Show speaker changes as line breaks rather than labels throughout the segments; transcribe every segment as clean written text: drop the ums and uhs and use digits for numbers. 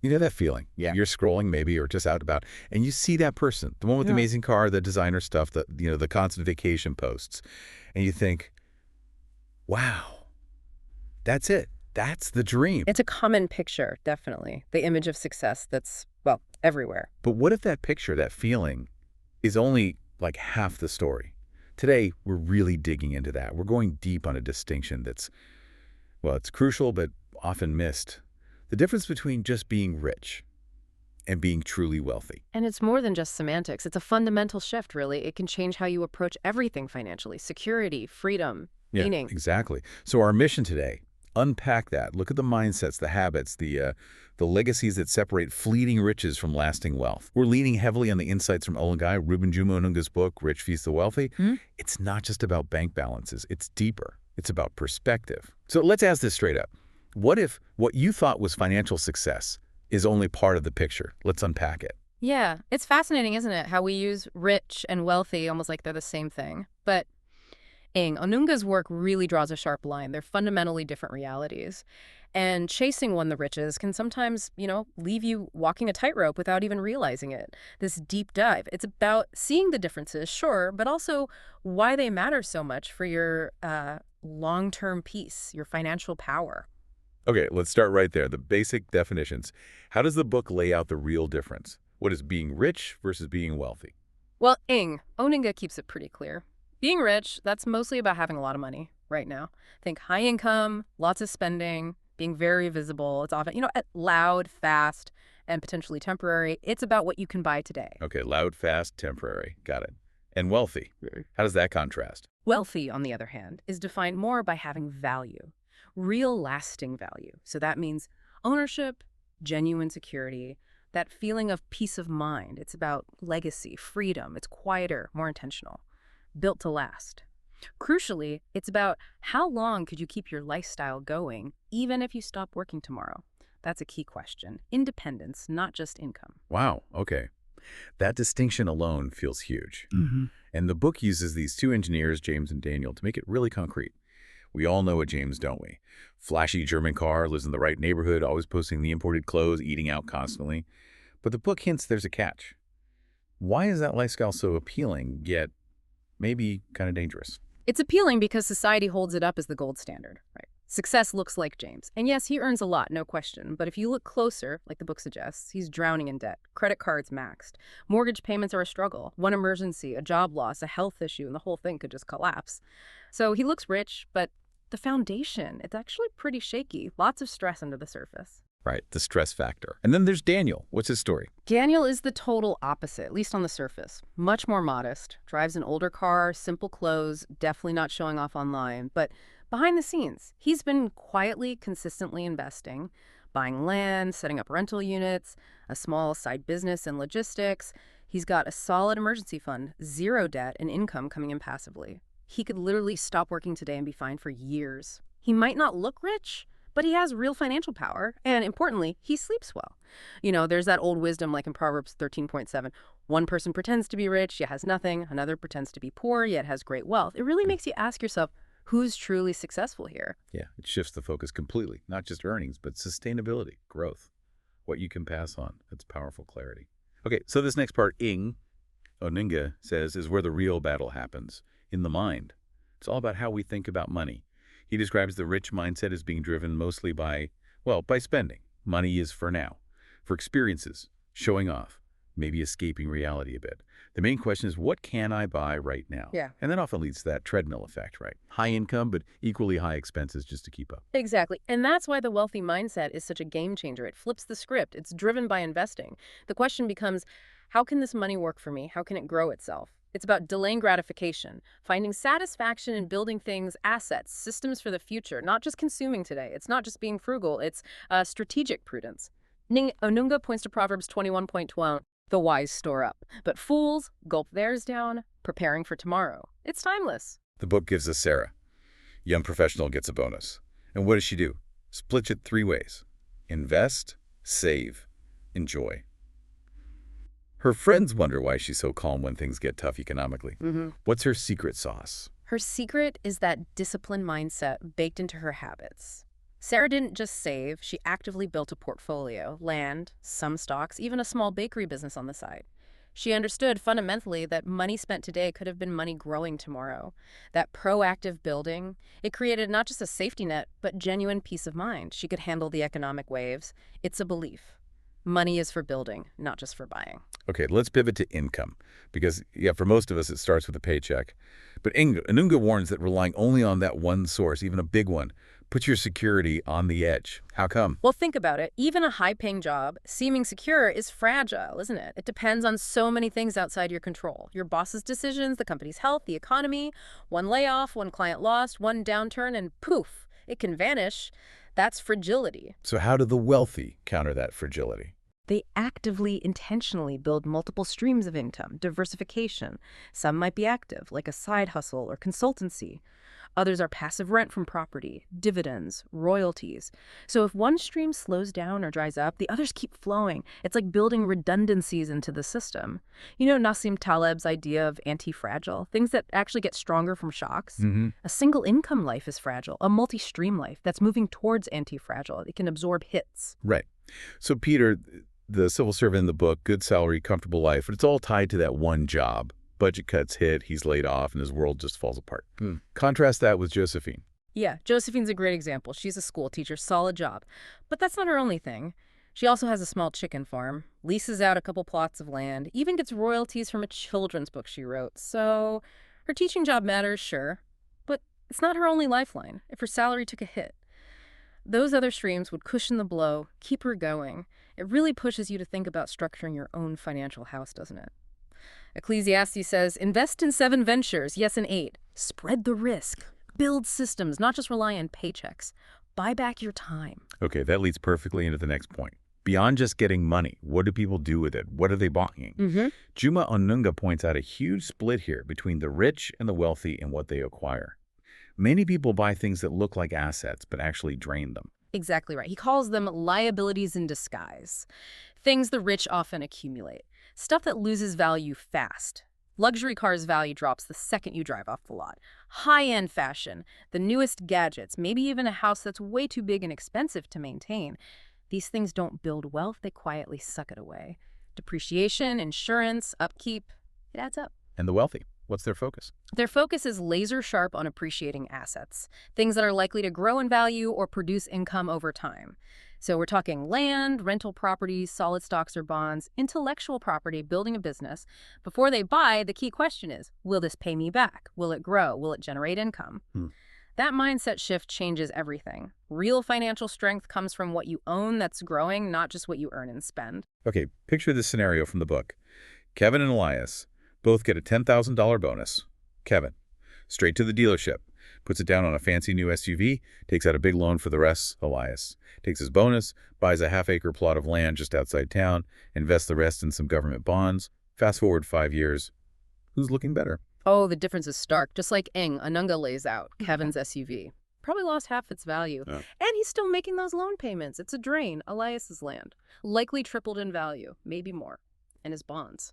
You know that feeling?
Yeah.
You're scrolling maybe or just out about, and you see that person, the one with the amazing car, the designer stuff, the constant vacation posts, and you think, wow, that's it. That's the dream.
It's a common picture, definitely. The image of success that's, well, everywhere.
But what if that picture, that feeling, is only like half the story? Today, we're really digging into that. We're going deep on a distinction that's, well, it's crucial but often missed. The difference between just being rich and being truly wealthy.
And it's more than just semantics. It's a fundamental shift, really. It can change how you approach everything financially. Security, freedom, meaning.
Exactly. So our mission today, unpack that. Look at the mindsets, the habits, the legacies that separate fleeting riches from lasting wealth. We're leaning heavily on the insights from Onunga, Reuben Juma Onunga's book, Rich Feast the Wealthy. It's not just about bank balances. It's deeper. It's about perspective. So let's ask this straight up. What if what you thought was financial success is only part of the picture? Let's unpack it.
Yeah, it's fascinating, isn't it? How we use rich and wealthy almost like they're the same thing. But Onunga's work really draws a sharp line. They're fundamentally different realities. And chasing one the riches can sometimes, leave you walking a tightrope without even realizing it. This deep dive. It's about seeing the differences, sure, but also why they matter so much for your long-term peace, your financial power.
Okay, let's start right there. The basic definitions. How does the book lay out the real difference? What is being rich versus being wealthy?
Well, Onunga keeps it pretty clear. Being rich, that's mostly about having a lot of money right now. Think high income, lots of spending, being very visible. It's often, loud, fast, and potentially temporary. It's about what you can buy today.
Okay, loud, fast, temporary. Got it. And wealthy. How does that contrast?
Wealthy, on the other hand, is defined more by having value, real lasting value. So that means ownership, genuine security, that feeling of peace of mind. It's about legacy, freedom. It's quieter, more intentional, built to last. Crucially, it's about how long could you keep your lifestyle going, even if you stop working tomorrow? That's a key question. Independence, not just income.
Wow, okay. That distinction alone feels huge. And the book uses these two engineers, James and Daniel, to make it really concrete. We all know a James, don't we? Flashy German car, lives in the right neighborhood, always posting the imported clothes, eating out constantly. But the book hints there's a catch. Why is that lifestyle so appealing, yet maybe kind of dangerous?
It's appealing because society holds it up as the gold standard, right? Success looks like James. And yes, he earns a lot, no question. But if you look closer, like the book suggests, he's drowning in debt. Credit cards maxed. Mortgage payments are a struggle. One emergency, a job loss, a health issue, and the whole thing could just collapse. So he looks rich, but the foundation, it's actually pretty shaky. Lots of stress under the surface.
Right, the stress factor. And then there's Daniel. What's his story?
Daniel is the total opposite, at least on the surface. Much more modest, drives an older car, simple clothes, definitely not showing off online. But behind the scenes, he's been quietly, consistently investing, buying land, setting up rental units, a small side business in logistics. He's got a solid emergency fund, zero debt, and income coming in passively. He could literally stop working today and be fine for years. He might not look rich, but he has real financial power, and importantly, he sleeps well. There's that old wisdom like in Proverbs 13.7. One person pretends to be rich, yet has nothing. Another pretends to be poor, yet has great wealth. It really makes you ask yourself, who's truly successful here?
Yeah, it shifts the focus completely. Not just earnings, but sustainability, growth, what you can pass on. That's powerful clarity. Okay, so this next part, Onunga says, is where the real battle happens, in the mind. It's all about how we think about money. He describes the rich mindset as being driven mostly by spending. Money is for now, for experiences, showing off, maybe escaping reality a bit. The main question is, what can I buy right now?
Yeah.
And that often leads to that treadmill effect, right? High income, but equally high expenses just to keep up.
Exactly. And that's why the wealthy mindset is such a game changer. It flips the script. It's driven by investing. The question becomes, how can this money work for me? How can it grow itself? It's about delaying gratification, finding satisfaction in building things, assets, systems for the future, not just consuming today. It's not just being frugal. It's strategic prudence. Onunga points to Proverbs 21.12, the wise store up, but fools gulp theirs down, preparing for tomorrow. It's timeless.
The book gives us Sarah. Young professional gets a bonus. And what does she do? Splits it 3 ways. Invest, save, enjoy. Her friends wonder why she's so calm when things get tough economically. What's her secret sauce?
Her secret is that disciplined mindset baked into her habits. Sarah didn't just save, she actively built a portfolio, land, some stocks, even a small bakery business on the side. She understood fundamentally that money spent today could have been money growing tomorrow. That proactive building, it created not just a safety net, but genuine peace of mind. She could handle the economic waves. It's a belief. Money is for building, not just for buying.
Okay, let's pivot to income. Because, yeah, for most of us, it starts with a paycheck. But Onunga warns that relying only on that one source, even a big one, puts your security on the edge. How come?
Well, think about it. Even a high-paying job, seeming secure, is fragile, isn't it? It depends on so many things outside your control. Your boss's decisions, the company's health, the economy. One layoff, one client lost, one downturn, and poof, it can vanish. That's fragility.
So how do the wealthy counter that fragility?
They actively, intentionally build multiple streams of income, diversification. Some might be active, like a side hustle or consultancy. Others are passive rent from property, dividends, royalties. So if one stream slows down or dries up, the others keep flowing. It's like building redundancies into the system. You know Nassim Taleb's idea of anti-fragile, things that actually get stronger from shocks? A single income life is fragile, a multi-stream life that's moving towards anti-fragile. It can absorb hits.
Right. So, Peter, the civil servant in the book, good salary, comfortable life, but it's all tied to that one job. Budget cuts hit, he's laid off, and his world just falls apart. Contrast that with Josephine.
Yeah, Josephine's a great example. She's a school teacher, solid job. But that's not her only thing. She also has a small chicken farm, leases out a couple plots of land, even gets royalties from a children's book she wrote. So her teaching job matters, sure, but it's not her only lifeline if her salary took a hit. Those other streams would cushion the blow, keep her going. It really pushes you to think about structuring your own financial house, doesn't it? Ecclesiastes says, invest in 7 ventures, yes, in 8. Spread the risk. Build systems, not just rely on paychecks. Buy back your time.
Okay, that leads perfectly into the next point. Beyond just getting money, what do people do with it? What are they buying? Juma Onunga points out a huge split here between the rich and the wealthy in what they acquire. Many people buy things that look like assets, but actually drain them.
Exactly right. He calls them liabilities in disguise. Things the rich often accumulate. Stuff that loses value fast. Luxury cars' value drops the second you drive off the lot. High-end fashion, the newest gadgets, maybe even a house that's way too big and expensive to maintain. These things don't build wealth, they quietly suck it away. Depreciation, insurance, upkeep, it adds up.
And the wealthy, what's their focus?
Their focus is laser sharp on appreciating assets, things that are likely to grow in value or produce income over time. So we're talking land, rental properties, solid stocks or bonds, intellectual property, building a business. Before they buy, the key question is, will this pay me back? Will it grow? Will it generate income? That mindset shift changes everything. Real financial strength comes from what you own that's growing, not just what you earn and spend.
Okay, picture this scenario from the book. Kevin and Elias both get a $10,000 bonus. Kevin, straight to the dealership, puts it down on a fancy new SUV, takes out a big loan for the rest. Elias takes his bonus, buys a half-acre plot of land just outside town, invests the rest in some government bonds. Fast forward 5 years. Who's looking better?
Oh, the difference is stark. Just like Onunga lays out, Kevin's SUV probably lost half its value. And he's still making those loan payments. It's a drain. Elias's land likely tripled in value, maybe more. And his bonds.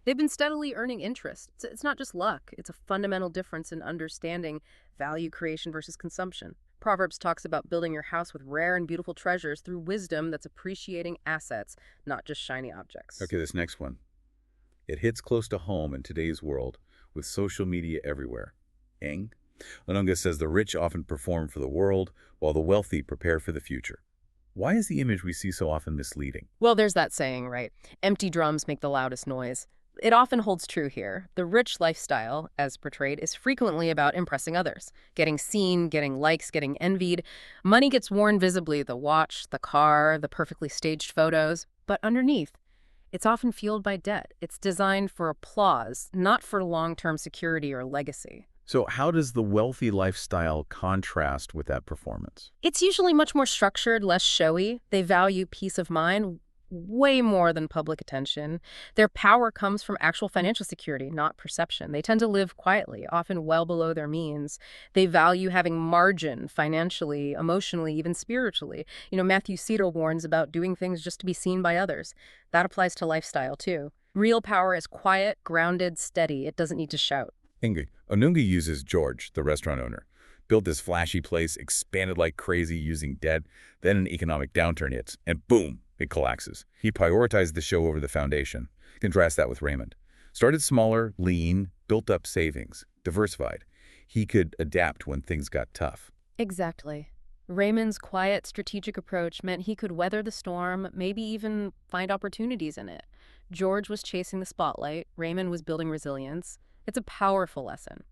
They've been steadily earning interest. It's not just luck. It's a fundamental difference in understanding value creation versus consumption. Proverbs talks about building your house with rare and beautiful treasures through wisdom that's appreciating assets, not just shiny objects.
Okay, this next one. It hits close to home in today's world with social media everywhere. Onunga says the rich often perform for the world while the wealthy prepare for the future. Why is the image we see so often misleading?
Well, there's that saying, right? Empty drums make the loudest noise. It often holds true here. The rich lifestyle, as portrayed, is frequently about impressing others, getting seen, getting likes, getting envied. Money gets worn visibly, the watch, the car, the perfectly staged photos. But underneath, it's often fueled by debt. It's designed for applause, not for long-term security or legacy.
So how does the wealthy lifestyle contrast with that performance?
It's usually much more structured, less showy. They value peace of mind way more than public attention. Their power comes from actual financial security, not perception. They tend to live quietly, often well below their means. They value having margin financially, emotionally, even spiritually. You know, Matthew Cedar warns about doing things just to be seen by others. That applies to lifestyle, too. Real power is quiet, grounded, steady. It doesn't need to shout.
Onunga uses George, the restaurant owner, built this flashy place, expanded like crazy using debt. Then an economic downturn hits, and boom, it collapses. He prioritized the show over the foundation. Contrast that with Raymond. Started smaller, lean, built up savings, diversified. He could adapt when things got tough.
Exactly. Raymond's quiet, strategic approach meant he could weather the storm, maybe even find opportunities in it. George was chasing the spotlight. Raymond was building resilience. It's a powerful lesson.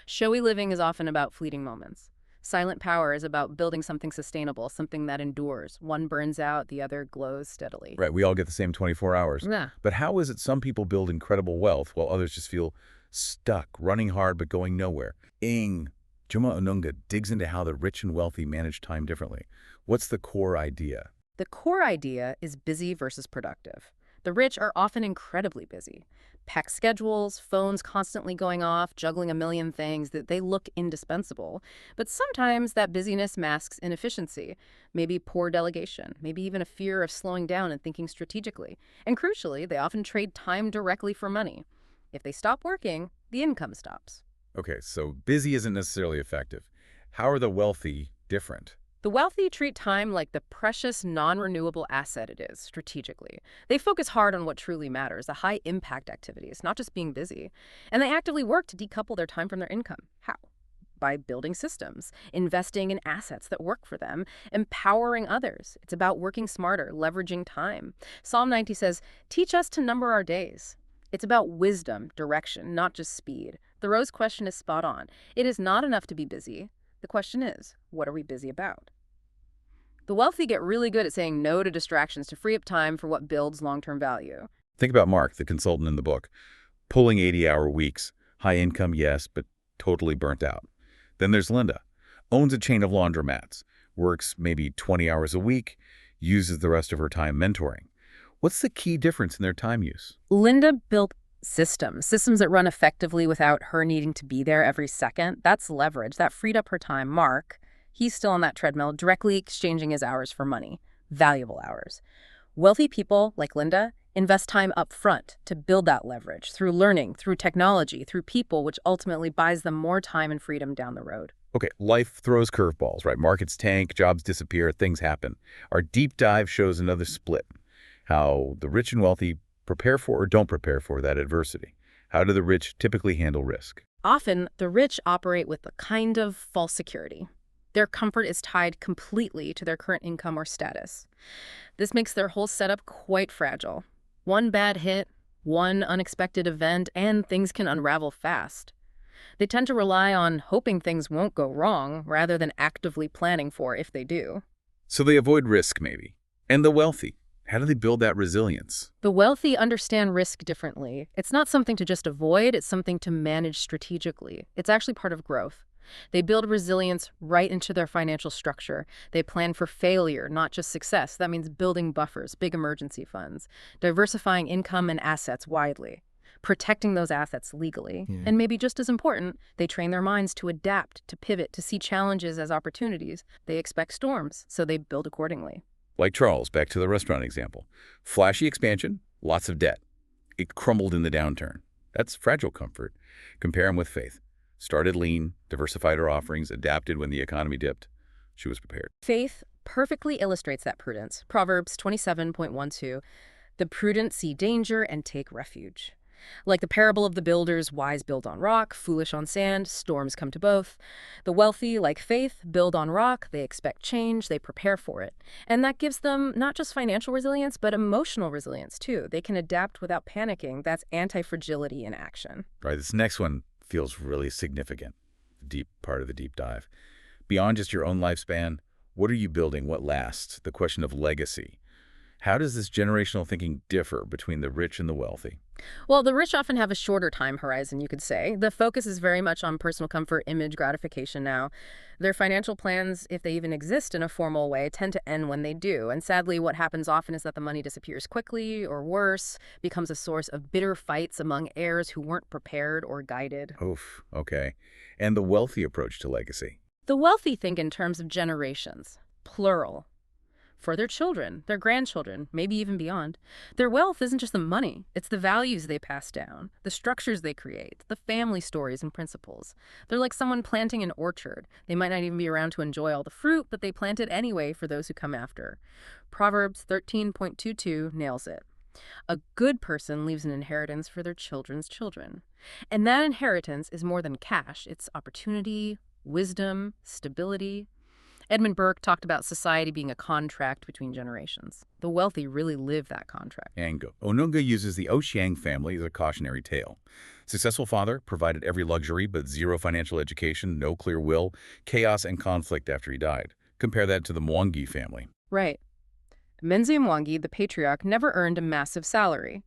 Showy living is often about fleeting moments. Silent power is about building something sustainable, something that endures. One burns out, the other glows steadily.
Right, we all get the same 24 hours.
Yeah.
But how is it some people build incredible wealth while others just feel stuck, running hard but going nowhere? Juma Onunga digs into how the rich and wealthy manage time differently. What's the core idea?
The core idea is busy versus productive. The rich are often incredibly busy. Packed schedules, phones constantly going off, juggling a million things that they look indispensable. But sometimes that busyness masks inefficiency, maybe poor delegation, maybe even a fear of slowing down and thinking strategically. And crucially, they often trade time directly for money. If they stop working, the income stops.
Okay, so busy isn't necessarily effective. How are the wealthy different?
The wealthy treat time like the precious, non-renewable asset it is, strategically. They focus hard on what truly matters, the high-impact activities, not just being busy. And they actively work to decouple their time from their income. How? By building systems, investing in assets that work for them, empowering others. It's about working smarter, leveraging time. Psalm 90 says, "Teach us to number our days." It's about wisdom, direction, not just speed. Thoreau's question is spot on. It is not enough to be busy. The question is, what are we busy about? The wealthy get really good at saying no to distractions to free up time for what builds long-term value.
Think about Mark, the consultant in the book. Pulling 80-hour weeks. High income, yes, but totally burnt out. Then there's Linda. Owns a chain of laundromats. Works maybe 20 hours a week. Uses the rest of her time mentoring. What's the key difference in their time use?
Linda built systems that run effectively without her needing to be there every second. That's leverage. That freed up her time. Mark, he's still on that treadmill, directly exchanging his hours for money, valuable hours. Wealthy people, like Linda, invest time up front to build that leverage through learning, through technology, through people, which ultimately buys them more time and freedom down the road.
Okay, life throws curveballs, right? Markets tank, jobs disappear, things happen. Our deep dive shows another split. How the rich and wealthy prepare for or don't prepare for that adversity. How do the rich typically handle risk?
Often, the rich operate with a kind of false security. Their comfort is tied completely to their current income or status. This makes their whole setup quite fragile. One bad hit, one unexpected event, and things can unravel fast. They tend to rely on hoping things won't go wrong rather than actively planning for if they do.
So they avoid risk, maybe. And the wealthy, how do they build that resilience?
The wealthy understand risk differently. It's not something to just avoid, it's something to manage strategically. It's actually part of growth. They build resilience right into their financial structure. They plan for failure, not just success. That means building buffers, big emergency funds, diversifying income and assets widely, protecting those assets legally.
Yeah.
And maybe just as important, they train their minds to adapt, to pivot, to see challenges as opportunities. They expect storms, so they build accordingly.
Like Charles, back to the restaurant example. Flashy expansion, lots of debt. It crumbled in the downturn. That's fragile comfort. Compare him with Faith. Started lean, diversified her offerings, adapted when the economy dipped. She was prepared.
Faith perfectly illustrates that prudence. Proverbs 27.12, "The prudent see danger and take refuge." Like the parable of the builders, wise build on rock, foolish on sand, storms come to both. The wealthy, like Faith, build on rock, they expect change, they prepare for it. And that gives them not just financial resilience, but emotional resilience too. They can adapt without panicking. That's anti-fragility in action.
Right, this next one feels really significant. The deep part of the deep dive. Beyond just your own lifespan, what are you building? What lasts? The question of legacy. How does this generational thinking differ between the rich and the wealthy?
Well, the rich often have a shorter time horizon, you could say. The focus is very much on personal comfort, image gratification now. Their financial plans, if they even exist in a formal way, tend to end when they do. And sadly, what happens often is that the money disappears quickly, or worse, becomes a source of bitter fights among heirs who weren't prepared or guided.
Oof, okay. And the wealthy approach to legacy.
The wealthy think in terms of generations, plural. for their children, their grandchildren, maybe even beyond. Their wealth isn't just the money, it's the values they pass down, the structures they create, the family stories and principles. They're like someone planting an orchard. They might not even be around to enjoy all the fruit, but they plant it anyway for those who come after. Proverbs 13.22 nails it. A good person leaves an inheritance for their children's children. And that inheritance is more than cash. It's opportunity, wisdom, stability. Edmund Burke talked about society being a contract between generations. The wealthy really live that contract.
Onunga uses the Oxiang family as a cautionary tale. Successful father, provided every luxury but zero financial education, no clear will, chaos and conflict after he died. Compare that to the Mwangi family.
Right. Menzi Mwangi, the patriarch, never earned a massive salary.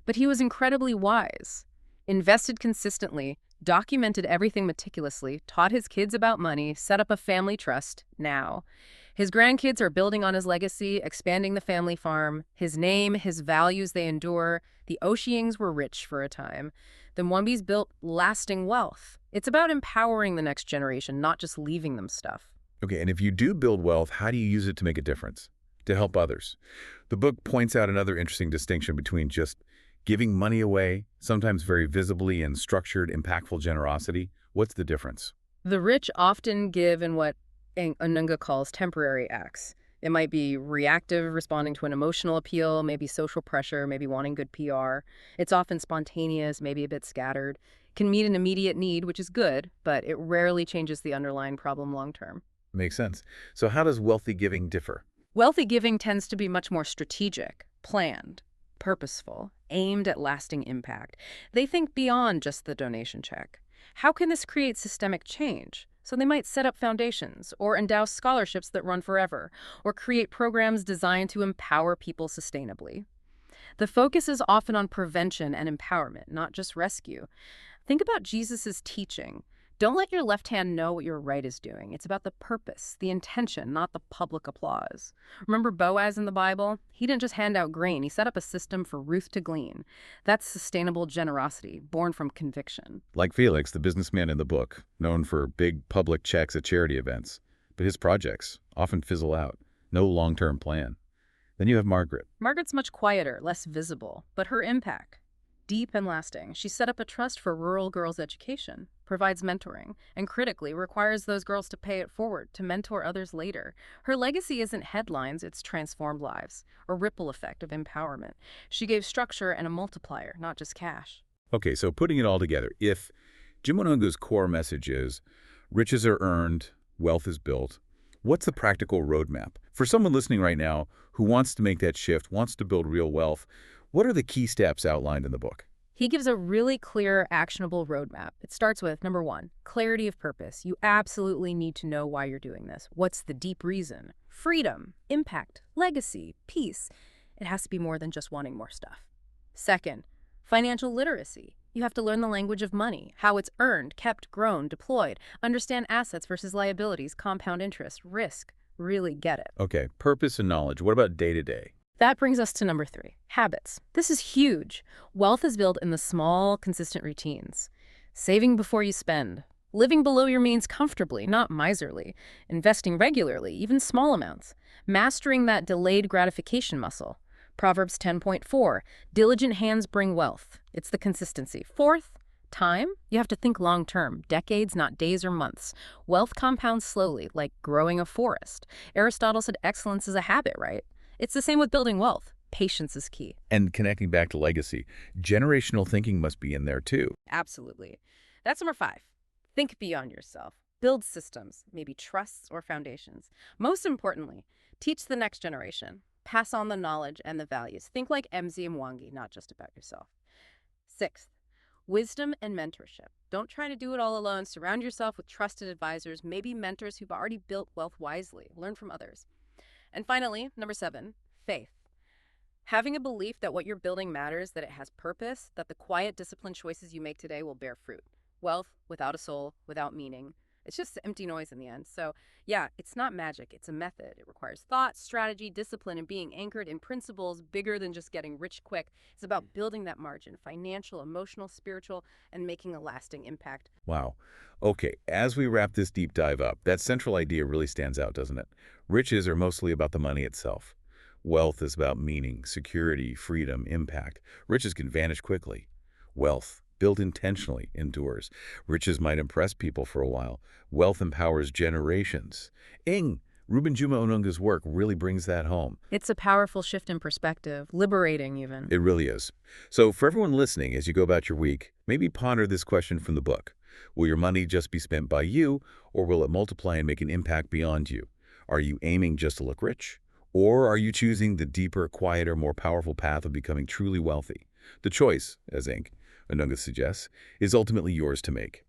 But he was incredibly wise, invested consistently, documented everything meticulously, taught his kids about money, set up a family trust now. His grandkids are building on his legacy, expanding the family farm. His name, his values, they endure. The Oxiangs were rich for a time. The Mwambis built lasting wealth. It's about empowering the next generation, not just leaving them stuff.
Okay, and if you do build wealth, how do you use it to make a difference? To help others? The book points out another interesting distinction between just giving money away, sometimes very visibly in structured, impactful generosity. What's the difference?
The rich often give in what Onunga calls temporary acts. It might be reactive, responding to an emotional appeal, maybe social pressure, maybe wanting good PR. It's often spontaneous, maybe a bit scattered. Can meet an immediate need, which is good, but it rarely changes the underlying problem long term.
Makes sense. So how does wealthy giving differ?
Wealthy giving tends to be much more strategic, planned, purposeful, aimed at lasting impact. They think beyond just the donation check. How can this create systemic change? So they might set up foundations, or endow scholarships that run forever, or create programs designed to empower people sustainably. The focus is often on prevention and empowerment, not just rescue. Think about Jesus' teaching. Don't let your left hand know what your right is doing. It's about the purpose, the intention, not the public applause. Remember Boaz in the Bible? He didn't just hand out grain. He set up a system for Ruth to glean. That's sustainable generosity, born from conviction.
Like Felix, the businessman in the book, known for big public checks at charity events. But his projects often fizzle out. No long-term plan. Then you have Margaret.
Margaret's much quieter, less visible, but her impact, deep and lasting. She set up a trust for rural girls' education, provides mentoring, and critically requires those girls to pay it forward to mentor others later. Her legacy isn't headlines, it's transformed lives, a ripple effect of empowerment. She gave structure and a multiplier, not just cash.
Okay, so putting it all together, if Jim Onunga's core message is riches are earned, wealth is built, what's the practical roadmap? For someone listening right now who wants to make that shift, wants to build real wealth, what are the key steps outlined in the book?
He gives a really clear, actionable roadmap. It starts with, number one, clarity of purpose. You absolutely need to know why you're doing this. What's the deep reason? Freedom, impact, legacy, peace. It has to be more than just wanting more stuff. Second, financial literacy. You have to learn the language of money, how it's earned, kept, grown, deployed, understand assets versus liabilities, compound interest, risk. Really get it.
Okay, purpose and knowledge. What about day-to-day?
That brings us to number three, habits. This is huge. Wealth is built in the small, consistent routines. Saving before you spend. Living below your means comfortably, not miserly. Investing regularly, even small amounts. Mastering that delayed gratification muscle. Proverbs 10.4, diligent hands bring wealth. It's the consistency. Fourth, time. You have to think long term, decades, not days or months. Wealth compounds slowly, like growing a forest. Aristotle said excellence is a habit, right? It's the same with building wealth. Patience is key.
And connecting back to legacy, generational thinking must be in there too.
Absolutely. That's number five. Think beyond yourself. Build systems, maybe trusts or foundations. Most importantly, teach the next generation. Pass on the knowledge and the values. Think like MZ Mwangi, not just about yourself. Sixth, wisdom and mentorship. Don't try to do it all alone. Surround yourself with trusted advisors, maybe mentors who've already built wealth wisely. Learn from others. And finally, number seven, faith. Having a belief that what you're building matters, that it has purpose, that the quiet, disciplined choices you make today will bear fruit. Wealth without a soul, without meaning, It's just empty noise in the end. So, yeah, it's not magic. It's a method. It requires thought, strategy, discipline, and being anchored in principles bigger than just getting rich quick. It's about building that margin, financial, emotional, spiritual, and making a lasting impact.
Wow. Okay, as we wrap this deep dive up, that central idea really stands out, doesn't it? Riches are mostly about the money itself. Wealth is about meaning, security, freedom, impact. Riches can vanish quickly. Wealth, built intentionally, endures. Riches might impress people for a while. Wealth empowers generations. Reuben Juma Onunga's work really brings that home.
It's a powerful shift in perspective, liberating even.
It really is. So for everyone listening, as you go about your week, maybe ponder this question from the book. Will your money just be spent by you, or will it multiply and make an impact beyond you? Are you aiming just to look rich? Or are you choosing the deeper, quieter, more powerful path of becoming truly wealthy? The choice, as Onunga suggests, is ultimately yours to make.